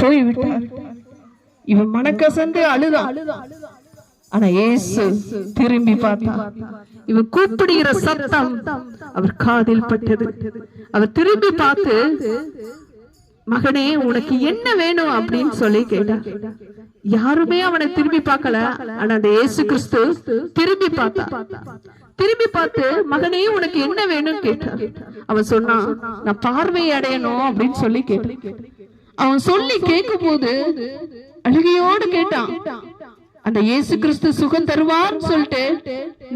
போய்விட்டார். இவன் மனக்கசந்து அழுதான். ஆனா இயேசு திரும்பி பார்த்தார். இவன் கூப்பிடுகிற சத்தம் அவர் காதில் பட்டது. அவர் திரும்பி பார்த்து, மகனே உனக்கு என்ன வேணும் அப்படின்னு சொல்லி கேட்டார். யாருமே அவனை திரும்பி பார்க்கல. ஆனா அந்த இயேசு கிறிஸ்து திரும்பி பார்த்தார். திரும்பி பார்த்து, மகனே உனக்கு என்ன வேணும்னு கேட்டார். அவன் சொன்னான், நான் பார்வை அடையணும் அப்படின்னு சொல்லி கேட்டான். அவன் சொல்லி கேட்கும் போது அழுகையோடு கேட்டான். அந்த இயேசு கிறிஸ்து சுகம் தருவான்னு சொல்லிட்டு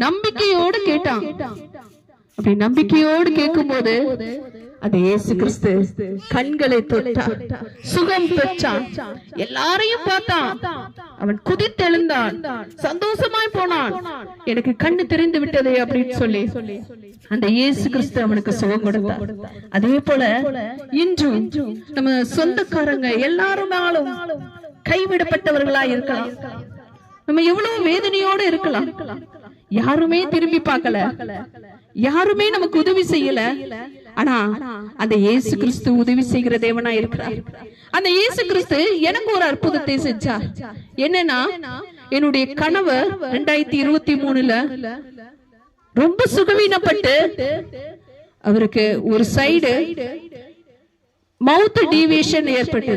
நம்பிக்கையோடு கேட்டான். அப்படி நம்பிக்கையோடு கேட்கும் போது அந்த இயேசு கிறிஸ்து கண்களை தொட்டார், சுகம் பெற்றான். எல்லாரையும் பார்த்தான். அவன் குதித்தெழுந்தான், சந்தோஷமாய் போனான். எனக்கு கண்ணு தெரிந்து விட்டதே அப்படின்னு சொல்லி அந்த இயேசு கிறிஸ்து அவனுக்கு சுகம் கொடுத்தார். அதே போல இன்றும் நம்ம சொந்தக்காரங்க எல்லாருமாலும் கைவிடப்பட்டவர்களா இருக்கலாம். நம்ம எவ்வளவு வேதனையோடு இருக்கலாம். யாருமே திரும்பி பார்க்கல, யாருமே நமக்கு உதவி செய்யல. ஆனா அந்த இயேசு கிறிஸ்து உதவி செய்கிற தேவனா இருக்கிறார். அந்த இயேசு கிறிஸ்து எனக்கு ஒரு அற்புதத்தை செஞ்சார். என்னன்னா, என்னுடைய கணவர் 2023 ரொம்ப சுகவீனப்பட்டு அவருக்கு ஒரு சைடு மவுத் டீவியேஷன் ஏற்பட்டு